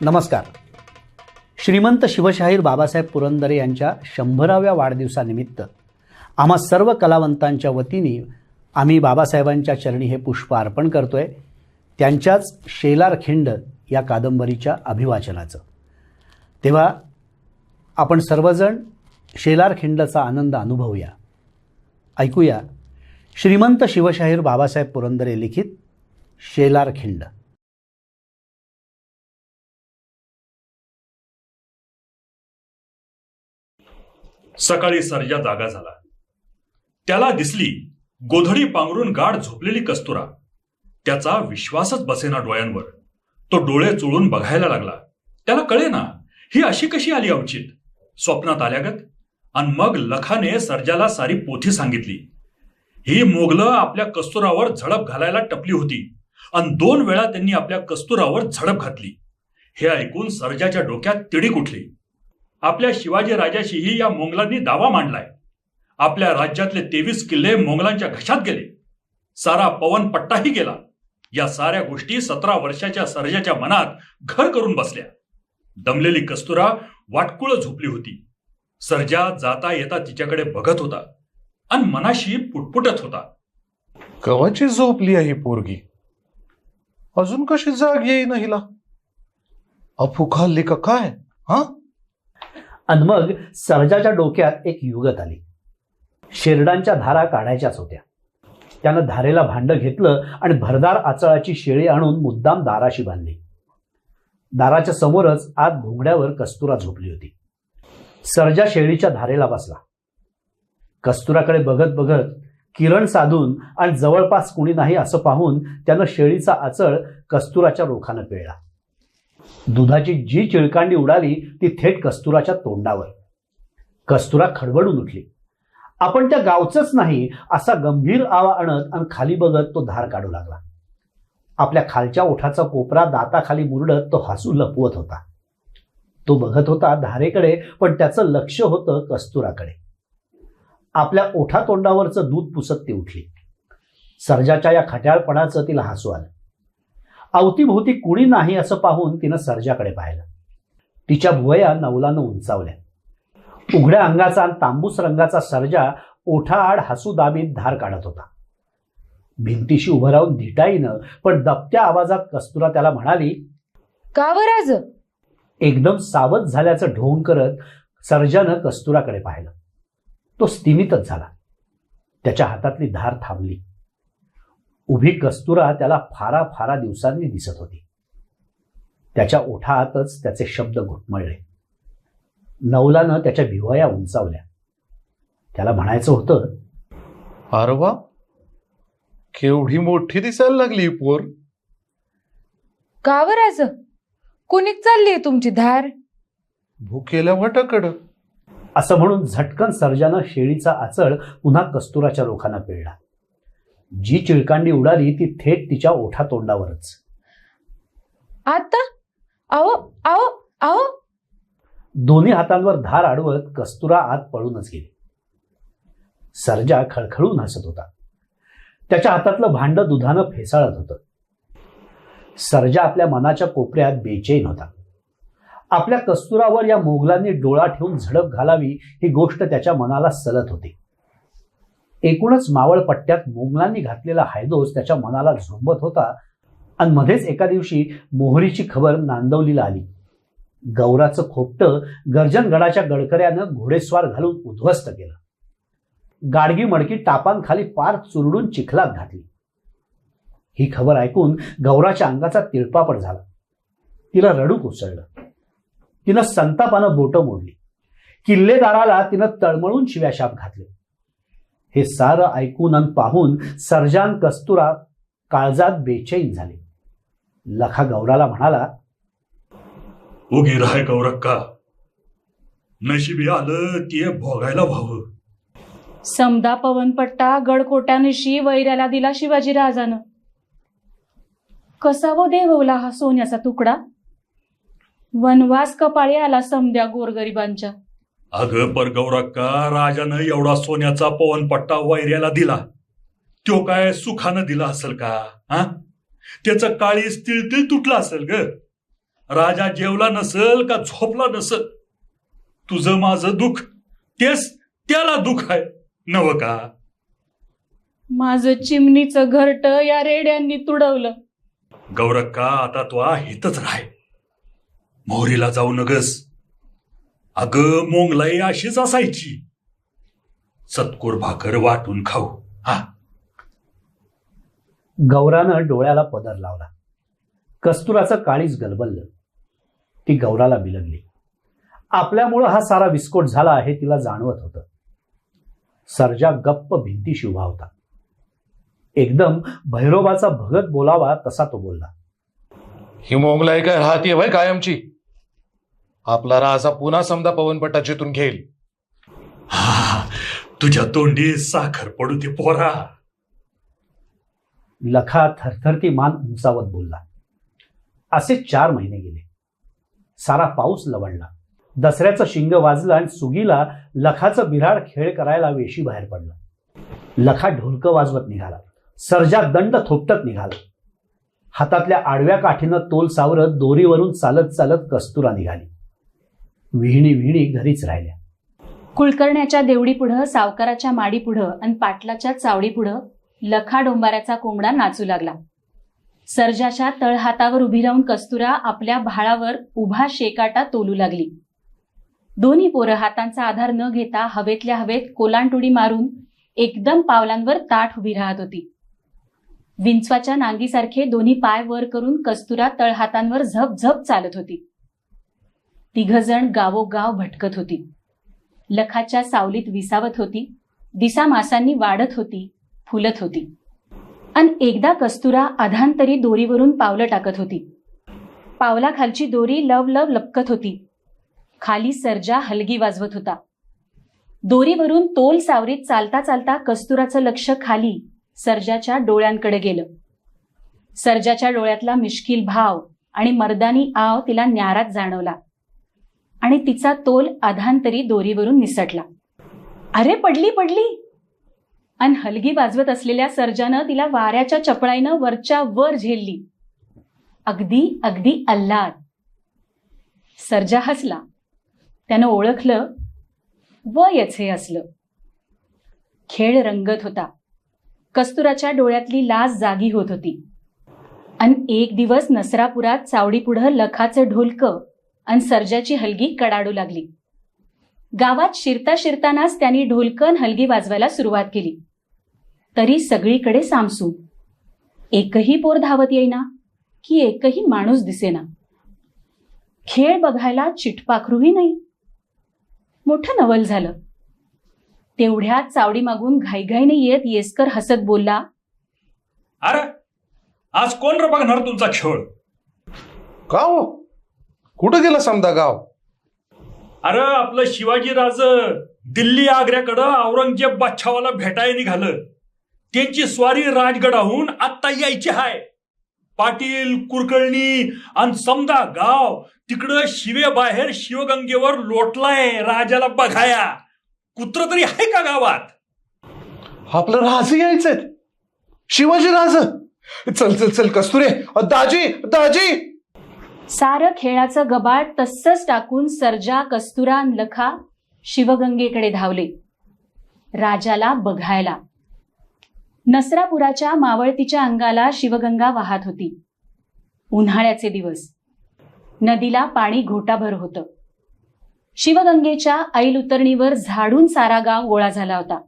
नमस्कार. श्रीमंत शिवशाहीर बाबासाहेब पुरंदरे यांच्या 100व्या वाढदिवसानिमित्त आम्हा सर्व कलावंतांच्या वतीने आम्ही बाबासाहेबांच्या चरणी हे पुष्प अर्पण करतोय, त्यांच्याच शेलार खिंड या कादंबरीच्या अभिवाचनाचं. तेव्हा आपण सर्वजण शेलार खिंडचा आनंद अनुभवूया. ऐकूया श्रीमंत शिवशाहीर बाबासाहेब पुरंदरे लिखित शेलार खिंड. सकाळी सर्जा जागा झाला. त्याला दिसली गोधडी पांघरून गाढ झोपलेली कस्तुरा. त्याचा विश्वासच बसेना डोळ्यांवर. तो डोळे चोळून बघायला लागला. त्याला कळेना ही अशी कशी आली अवचित, स्वप्नात आल्यागत. आणि मग लखाने सर्जाला सारी पोथी सांगितली. ही मोगलं आपल्या कस्तुरावर झडप घालायला टपली होती आणि 2 वेळा त्यांनी आपल्या कस्तुरावर झडप घातली. हे ऐकून सर्जाच्या डोक्यात तिडीक उठली. आपल्या शिवाजी राजाशीही या मोंगलांनी दावा मांडलाय. आपल्या राज्यातले 23 किल्ले मोंगलांच्या घशात गेले. सारा पवन पट्टाही गेला. या साऱ्या गोष्टी 17 वर्षाच्या सर्जाच्या मनात घर करून बसल्या. दमलेली कस्तुरा वाटकुळ झोपली होती. सर्जा जाता येता तिच्याकडे बघत होता आणि मनाशी पुटपुटत होता. कवाची झोपली आहे पोरगी, अजून कशी जाग येईना हिला? अफू खाल्ली का काय? हा. आणि मग सर्जाच्या डोक्यात एक युगत आली. शेरडांच्या धारा काढायच्याच होत्या. त्यानं धारेला भांड घेतलं आणि भरदार आचळाची शेळी आणून मुद्दाम दाराशी बांधली. दाराच्या समोरच आत घोंगड्यावर कस्तुरा झोपली होती. सर्जा शेळीच्या धारेला बसला. कस्तुराकडे बघत बघत किरण साधून आणि जवळपास कुणी नाही असं पाहून त्यानं शेळीचा आचळ कस्तुराच्या रोखानं पिळला. दुधाची जी चिळकांडी उडाली ती थेट कस्तुराच्या तोंडावर. कस्तुरा खडबडून उठली. आपण त्या गावचंच नाही असा गंभीर आवा आणत आणि खाली बघत तो धार काढू लागला. आपल्या खालच्या ओठाचा कोपरा दाताखाली मुरडत तो हसू लपवत होता. तो बघत होता धारेकडे, पण त्याचं लक्ष होतं कस्तुराकडे. आपल्या ओठा तोंडावरचं दूध पुसत ती उठली. सर्जाच्या या खट्याळपणाचं तिला हसू आलं. अवतीभोवती कुणी नाही असं पाहून तिनं सर्जाकडे पाहिलं. तिच्या भुवया नवलानं उंचावल्या. उघड्या अंगाचा आणि तांबूस रंगाचा सर्जा ओठाआड हसू दाबीत धार काढत होता. भिंतीशी उभं राहून धिटाईनं पण दबत्या आवाजात कस्तुरा त्याला म्हणाली, का व राज? एकदम सावध झाल्याचं ढोंग करत सर्जानं कस्तुराकडे पाहिलं. तो स्तिमितच झाला. त्याच्या हातातली धार थांबली. उभी कस्तुरा त्याला फारा फारा दिवसांनी दिसत होती. त्याच्या ओठातच त्याचे शब्द घुटमळले. नवलानं त्याच्या भिवया उंचावल्या. त्याला म्हणायचं होतं, अरे वा, केवढी मोठी दिसायला लागली पोर. का व राज? कुणीक चालली तुमची धार? भुकेल्या वटाकडं. असं म्हणून झटकन सर्जानं शेळीचा आचळ पुन्हा कस्तुराच्या रोखानं पिळला. जी चिळकांडी उडाली ती थेट तिच्या ओठा तोंडावरच. आता आओ आओ आओ. दोन्ही हातांवर धार अडवत कस्तुरा आत पळूनच गेली. सर्जा खळखळून हसत होता. त्याच्या हातातलं भांड दुधानं फेसाळत होतं. सर्जा आपल्या मनाच्या कोपऱ्यात बेचैन होता. आपल्या कस्तुरावर या मोगलांनी डोळा ठेवून झडप घालावी ही गोष्ट त्याच्या मनाला सलत होती. एकूणच मावळ पट्ट्यात मोगलांनी घातलेला हायदोस त्याच्या मनाला झोंबत होता. आणि मध्येच एका दिवशी मोहरीची खबर नांदवलीला आली. गौराचं खोपटं गर्जनगडाच्या गडकऱ्यानं घोडेस्वार घालून उद्ध्वस्त केलं. गाडगी मडकी टापांखाली पार चुरडून चिखलात घातली. ही खबर ऐकून गौराच्या अंगाचा तिळपापड झाला. तिला रडू कोसळलं. तिनं संतापानं बोटं मोडली. किल्लेदाराला तिनं तळमळून शिव्याशाप घातले. हे सारं ऐकून आणि पाहून सर्जान कस्तुरा काळजात बेचैन झाले. लखा गौराला म्हणाला, उगी राय गौरक्का, नशिबी आलं ते भोगायला व्हावं. समदा पवनपट्टा गडकोट्यानिशी वैऱ्याला दिला शिवाजी राजानं. कसा व देवला हा सोन्याचा तुकडा? वनवास कपाळी आला समद्या गोरगरिबांच्या. अगं पर गौरक्का, राजानं एवढा सोन्याचा पवनपट्टा वैऱ्याला दिला, तो काय सुखानं दिला असेल का? हा, त्याचं काळीज तिळतिळ तुटला असेल ग. राजा जेवला नसल का झोपला नसल, तुझं माझं दुःख तेच त्याला दुःख आहे नव का? माझं चिमणीचं घरट या रेड्यांनी तुडवलं. गौरक्का, आता तो हितच राह, मोहरीला जाऊ नगस. अगं मोंगलाई अशीच असायची, चतकोर भाकर वाटून खाऊ. हा, गौरानं डोळ्याला पदर लावला. कस्तुराचं काळीज गलबललं. ती गौराला बिलगली. आपल्यामुळं हा सारा विस्फोट झाला हे तिला जाणवत होतं. सर्जा गप्प भिंतीशी उभा होता. एकदम भैरोबाचा भगत बोलावा तसा तो बोलला. ही मोंगलाई काय राहतीये भाई कायमची? आपला राजा पुन्हा समजा पवनपट्टा जिथून घेईल. हा, तुझ्या तोंडी साखर पडू दे पोरा. लखा थरथरती मान उंचावत बोलला. असे 4 महिने गेले. सारा पाऊस लवणला. दसऱ्याचं शिंग वाजलं आणि सुगीला लखाचं बिराड खेळ करायला वेशी बाहेर पडलं. लखा ढोलकं वाजवत निघाला. सर्जा दंड थोपटत निघाला. हातातल्या आडव्या काठीनं तोल सावरत दोरीवरून चालत चालत कस्तुरा निघाली. विहिणी विहिणी घरीच राहिल्या. कुलकर्ण्याच्या देवडीपुढं, सावकाराच्या माडीपुढं आणि पाटलाच्या चावडीपुढं लखा डोंबाऱ्याचा कोंबडा नाचू लागला. सर्जाच्या तळहातावर उभी राहून कस्तुरा आपल्या भाळावर उभा शेकाटा तोलू लागली. दोन्ही पोरं हातांचा आधार न घेता हवेतल्या हवेत कोलांटुडी मारून एकदम पावलांवर ताठ उभी राहत होती. विंचवाच्या नांगीसारखे दोन्ही पाय वर करून कस्तुरा तळहातांवर झप झप चालत होती. तिघजण गावोगाव भटकत होती. लखाच्या सावलीत विसावत होती. दिसा मासांनी वाढत होती, फुलत होती. आणि एकदा कस्तुरा अधांतरी दोरीवरून पावलं टाकत होती. पावलाखालची दोरी लवलव लपकत होती. खाली सर्जा हलगी वाजवत होता. दोरीवरून तोल सावरीत चालता चालता कस्तुराचं लक्ष खाली सर्जाच्या डोळ्यांकडे गेलं. सर्जाच्या डोळ्यातला मिश्किल भाव आणि मर्दानी आव तिला न्यारात जाणवला आणि तिचा तोल अधांतरी दोरीवरून निसटला. अरे पडली पडली! अन हलगी वाजवत असलेल्या सर्जानं तिला वाऱ्याच्या चपळाईनं वरच्या वर झेलली. अगदी अगदी अल्लाद. सर्जा हसला. त्यानं ओळखलं वयच हे असलं. खेळ रंगत होता. कस्तुराच्या डोळ्यातली लाज जागी होत होती. अन एक दिवस नसरापुरात चावडीपुढं लखाचं ढोलकं अन सर्जाची हलगी कडाडू लागली. गावात शिरता शिरतानाच त्यांनी ढोलकन हलगी वाजवायला सुरुवात केली. तरी सगळीकडे सामसूम. एकही पोर धावत येईना की एकही माणूस दिसेना. खेळ बघायला चिटपाखरूही नाही. मोठं नवल झालं. तेवढ्यात चावडी मागून घाईघाईने येत येसकर हसत बोलला, अरे आज कोण रे बघणार तुमचा खेळ? गाव कुठं गेला समजा गाव? अरे आपलं शिवाजी राज दिल्ली आग्र्याकडं औरंगजेब बादशाहाला भेटायला निघालं. त्यांची स्वारी राजगडाहून आत्ता यायची हाय. पाटील, कुरकर्णी आणि समदा गाव तिकडं शिवे बाहेर शिवगंगेवर लोटलाय राजाला बघाया. कुत्र तरी आहे का गावात? आपलं राज यायचंय, शिवाजी राज. चल चल चल कस्तुरे, दाजी दाजी. सारं खेळाचं गबाळ तस्सच टाकून सर्जा, कस्तुरा आणि लखा शिवगंगेकडे धावले राजाला बघायला. नसरापुराच्या मावळतीच्या अंगाला शिवगंगा वाहत होती. उन्हाळ्याचे दिवस. नदीला पाणी घोटाभर होतं. शिवगंगेच्या ऐल उतरणीवर झाडून सारा गाव गोळा झाला होता.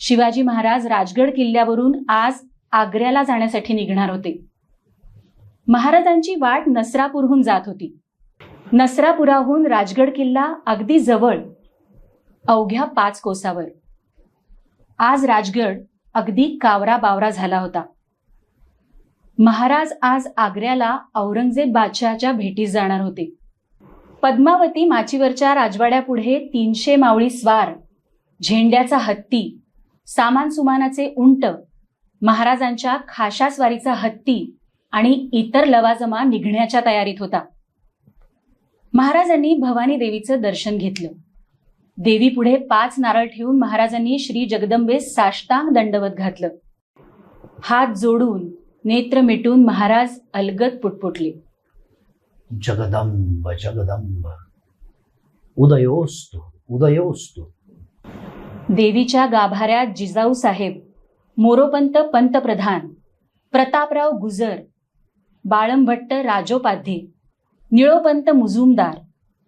शिवाजी महाराज राजगड किल्ल्यावरून आज आग्र्याला जाण्यासाठी निघणार होते. महाराजांची वाट नसरापूरहून जात होती. नसरापुराहून राजगड किल्ला अगदी जवळ, अवघ्या 5 कोसावर. आज राजगड अगदी कावरा बावरा झाला होता. महाराज आज आग्र्याला औरंगजेब बादशहाच्या भेटीस जाणार होते. पद्मावती माचीवरच्या राजवाड्यापुढे 300 मावळी स्वार, झेंड्याचा हत्ती, सामान सुमानाचे उंट, महाराजांच्या खाशा स्वारीचा हत्ती आणि इतर लवाजमा निघण्याच्या तयारीत होता. महाराजांनी भवानी देवीचं दर्शन घेतलं. देवीपुढे 5 नारळ ठेवून महाराजांनी श्री जगदंबेस साष्टांग दंडवत घातलं. हात जोडून नेत्र मिटून महाराज अलगद पुटपुटले. जगदंब जगदंब उदयोस्तु उदयोस्तु. देवीच्या गाभाऱ्यात जिजाऊ साहेब, मोरोपंत पंतप्रधान, प्रतापराव गुजर, बाळंभट्ट राजोपाध्ये, निळोपंत मुजुमदार,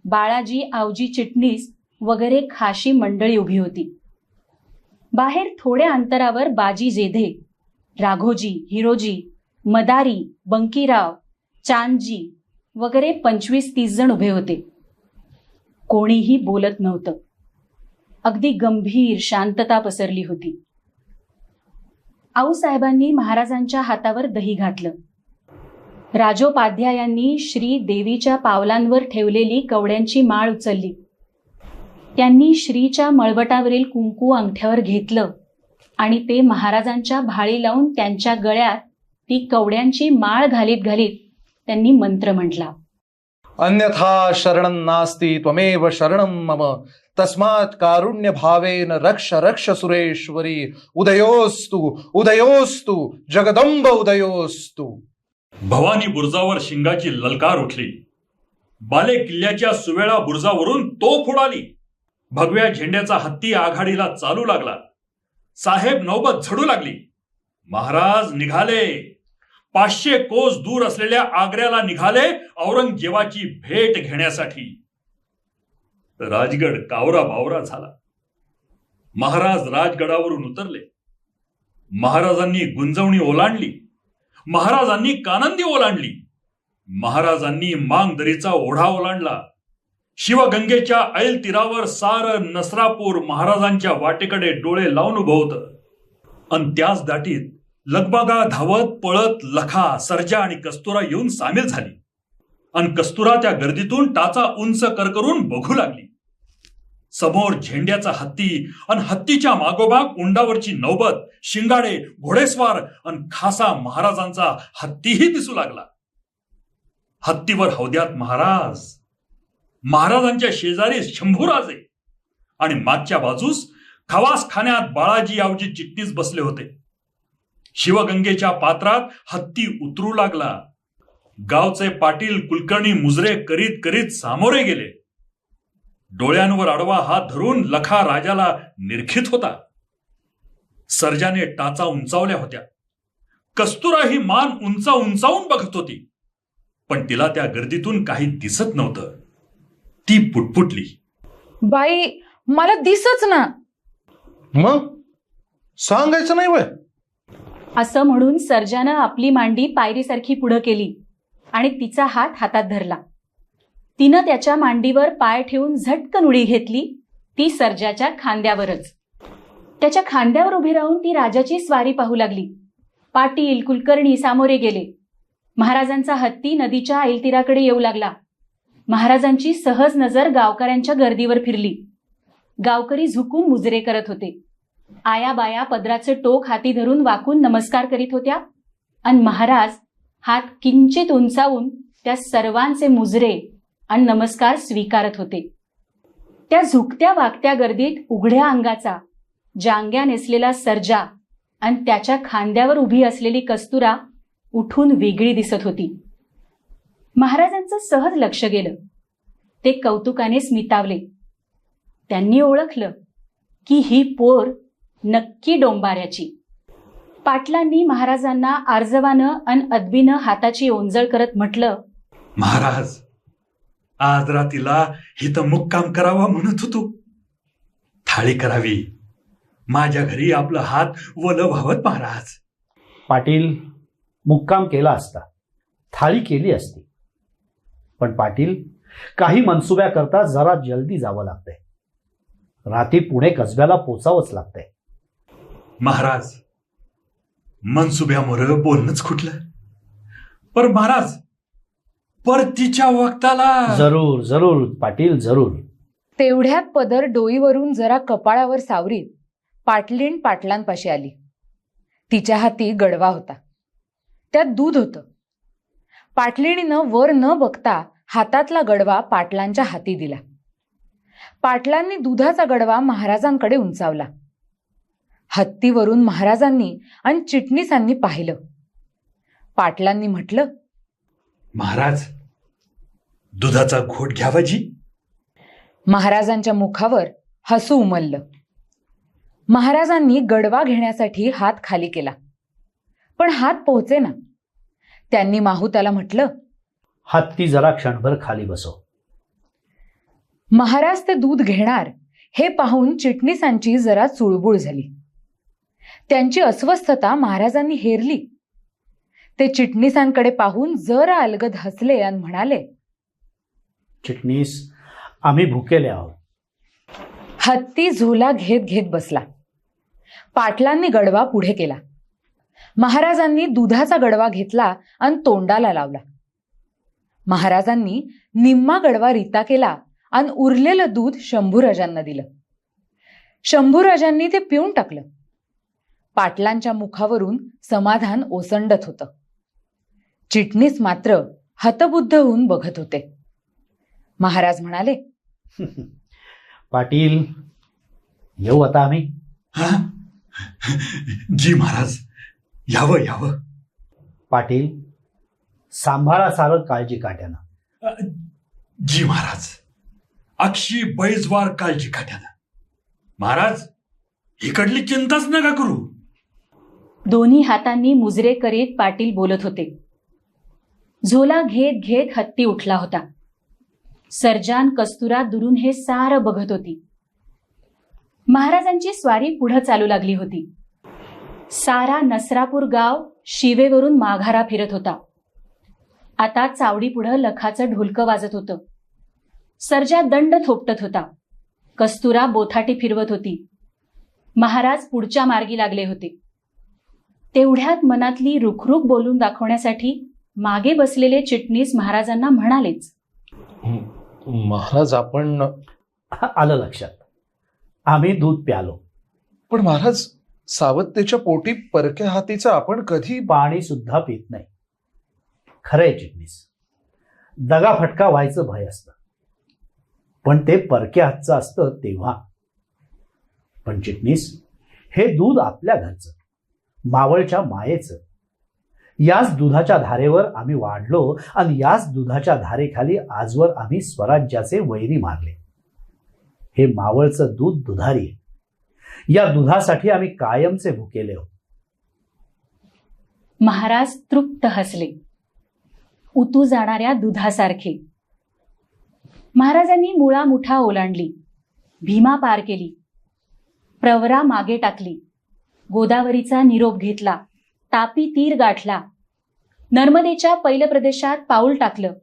बाळाजी आवजी चिटणीस वगैरे खाशी मंडळी उभी होती. बाहेर थोड्या अंतरावर बाजी जेधे, राघोजी, हिरोजी, मदारी, बंकीराव, चांदजी वगैरे 25-30 जण उभे होते. कोणीही बोलत नव्हतं. अगदी गंभीर शांतता पसरली होती. आऊसाहेबांनी महाराजांच्या हातावर दही घातलं. राजोपाध्यायांनी श्री देवीच्या पावलांवर ठेवलेली कवड्यांची माळ उचलली. त्यांनी श्रीच्या मळवटावरील कुंकू अंगठ्यावर घेतलं आणि ते महाराजांच्या भाळी लावून त्यांच्या गळ्यात ती कवड्यांची माळ घालीत घालीत त्यांनी मंत्र म्हटला. अन्यथा शरणं नास्ति त्वमेव शरणं मम तस्मात् कारुण्य भावेन रक्ष रक्ष सुरेश्वरी उदयोस्तु उदयोस्तु जगदंब उदयोस्तु. भवानी बुर्जावर शिंगाची ललकार उठली. बाले किल्ल्याच्या सुवेळा बुर्जावरून तोफ उडाली. भगव्या झेंड्याचा हत्ती आघाडीला चालू लागला. साहेब नौबत झडू लागली. महाराज निघाले. 500 कोस दूर असलेल्या आग्र्याला निघाले औरंगजेबाची भेट घेण्यासाठी. राजगड कावरा बावरा झाला. महाराज राजगडावरून उतरले. महाराजांनी गुंजवणी ओलांडली. महाराजांनी कानंदी ओलांडली. महाराजांनी मांगदरीचा ओढा ओलांडला. शिवगंगेच्या ऐल तीरावर सार नसरापूर महाराजांच्या वाटेकडे डोळे लावून उभं होतं. अन त्याच दाटीत लगबगा धावत पळत लखा, सर्जा आणि कस्तुरा येऊन सामील झाली. अन कस्तुरा त्या गर्दीतून टाचा उंच करकरून बघू लागली. समोर झेंड्याचा हत्ती अन हत्तीच्या मागोमाग उंडावरची नौबत, शिंगाडे, घोडेस्वार अन खासा महाराजांचा हत्तीही दिसू लागला. हत्तीवर हौद्यात महाराज, महाराजांच्या शेजारी शंभूराजे आणि मागच्या बाजूस खवासखान्यात बाळाजी आवजी चिटणीस बसले होते. शिवगंगेच्या पात्रात हत्ती उतरू लागला. गावचे पाटील कुलकर्णी मुजरे करीत करीत सामोरे गेले. डोळ्यांवर आडवा हात धरून लखा राजाला निरखित होता. सर्जाने टाचा उंचावल्या होत्या. कस्तुरा ही मान उंचावून बघत होती. पण तिला त्या गर्दीतून काही दिसत नव्हतं. ती पुटपुटली, बाई मला दिसच ना. मग सांगायचं नाही वय. असं म्हणून सर्जानं आपली मांडी पायरीसारखी पुढं केली आणि तिचा हात हातात धरला. तिनं त्याच्या मांडीवर पाय ठेवून झटकन उडी घेतली, ती सर्जाच्या खांद्यावरच. त्याच्या खांद्यावर उभी राहून ती राजाची स्वारी पाहू लागली. पाटील कुलकर्णी सामोरे गेले. महाराजांचा हत्ती नदीच्या ऐलतीराकडे येऊ लागला. महाराजांची सहज नजर गावकऱ्यांच्या गर्दीवर फिरली. गावकरी झुकून मुजरे करत होते. आया बाया पदराचे टोक हाती धरून वाकून नमस्कार करीत होत्या आणि महाराज हात किंचित उंचावून त्या सर्वांचे मुजरे आणि नमस्कार स्वीकारत होते. त्या झुकत्या वाकत्या गर्दीत उघड्या अंगाचा जांग्या नेसलेला सर्जा आणि त्याच्या खांद्यावर उभी असलेली कस्तुरा उठून वेगळी दिसत होती. महाराजांचं सहज लक्ष गेलं. ते कौतुकाने स्मितावले. त्यांनी ओळखलं की ही पोर नक्की डोंबाऱ्याची. पाटलांनी महाराजांना आर्जवानं अन अदबीनं हाताची ओंजळ करत म्हटलं, महाराज आज रातीला हिथं मुक्काम करावा म्हणत होतो. थाळी करावी. माझ्या घरी आपलं हात वलं व्हावत महाराज. पाटील मुक्काम केला असता, थाळी केली असती. पण पाटील काही मनसुब्याकरता जरा जल्दी जावं लागतंय. रात्री पुणे कसब्याला पोचावंच लागतंय. महाराज मनसुब्यामुळे बोलणंच खुटलं. पर महाराज परतीच्या वक्ताला जरूर जरूर पाटील जरूर. तेवढ्यात पदर डोईवरून जरा कपाळावर सावरीत पाटलीण पाटलांपाशी आली. तिच्या हाती गडवा होता. त्यात दूध होतं. पाटलिणीनं वर न बघता हातातला गडवा पाटलांच्या हाती दिला. पाटलांनी दुधाचा गडवा महाराजांकडे उंचावला. हत्तीवरून महाराजांनी आणि चिटणीसांनी पाहिलं. पाटलांनी म्हटलं, महाराज दुधाचा घोट घ्यावा जी. महाराजांच्या मुखावर हसू उमललं. महाराजांनी गडवा घेण्यासाठी हात खाली केला, पण हात पोहोचेना. त्यांनी माहुताला म्हटलं, हत्ती जरा क्षणभर खाली बसव. महाराज ते दूध घेणार हे पाहून चिटणीसांची जरा चुळबुळ झाली. त्यांची अस्वस्थता महाराजांनी हेरली. ते चिटणीसांकडे पाहून जरा अलगद हसले आणि म्हणाले, चिटणीस, आम्ही भुकेले आहोत. हत्ती झोला घेत घेत बसला. पाटलांनी गडवा पुढे केला. महाराजांनी दुधाचा गडवा घेतला आणि तोंडाला लावला. महाराजांनी निम्मा गडवा रिता केला आणि उरलेलं दूध शंभूराजांना दिलं. शंभूराजांनी ते पिऊन टाकलं. पाटलांच्या मुखावरून समाधान ओसंडत होतं. चिटणीस मात्र हतबुद्ध होऊन बघत होते. महाराज म्हणाले, पाटील, येऊ आता आम्ही. हा? जी महाराज, यावं यावं. पाटील, सांभाळा सारं काळजी काट्यानं. जी महाराज, अक्षी बैजवार काळजी काट्यानं. महाराज, इकडली चिंताच नका करू. दोन्ही हातांनी मुजरे करीत पाटील बोलत होते. झोला घेत घेत हत्ती उठला होता. सर्जान कस्तुरा दुरून हे सारं बघत होती. महाराजांची स्वारी पुढे चालू लागली होती. सारा नसरापूर गाव शिवेवरून माघारा फिरत होता. आता चावडी पुढं लखाचं ढोलकं वाजत होतं. सर्जा दंड थोपटत होता. कस्तुरा बोथाटी फिरवत होती. महाराज पुढच्या मार्गी लागले होते. तेवढ्यात मनातली रुखरुख बोलून दाखवण्यासाठी मागे बसलेले चिटणीस महाराजांना म्हणालेच, महाराज, आपण आलं लक्षात. आम्ही दूध प्यालो. पण महाराज, सावत्तेच्या पोटी परक्या हातीचा आपण कधी पाणी सुद्धा पित नाही. खरंय चिटणीस, दगा फटका व्हायचं भय असतं, पण ते परक्या हातचं असतं तेव्हा. पण चिटणीस, हे दूध आपल्या घरचं, मावळच्या मायेचं. याच दुधाच्या धारेवर आम्ही वाढलो आणि याच दुधाच्या धारेखाली आजवर आम्ही स्वराज्याचे वैरी मारले. हे मावळचं दूध दुधारी आहे. या दुधासाठी आम्ही कायमचे भुकेले आहोत. महाराज तृप्त हसले, उतू जाणाऱ्या दुधासारखे. महाराजांनी मुळा मुठा ओलांडली, भीमा पार केली, प्रवरा मागे टाकली, गोदावरीचा निरोप घेतला, तापी तीर गाठला, नर्मदेच्या पैल प्रदेशात पाऊल टाकलं,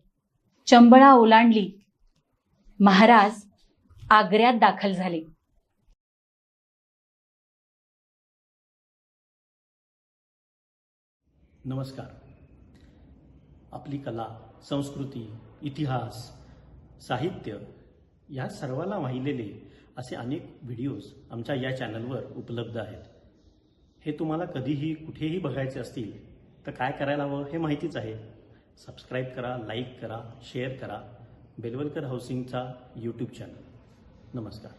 चंबळा ओलांडली. महाराज आग्र्यात दाखल झाले. नमस्कार. आपली कला, संस्कृती, इतिहास, साहित्य या सर्वाला वाहिलेले असे अनेक व्हिडिओज आमच्या या चॅनलवर उपलब्ध आहेत. हे तुम्हाला कधीही कुठेही बघायचे असतील तर काय करायला हवं हे माहितीच आहे. सबस्क्राईब करा, लाईक करा, शेअर करा बेलवलकर हाऊसिंगचा यूट्यूब चॅनल. नमस्कार.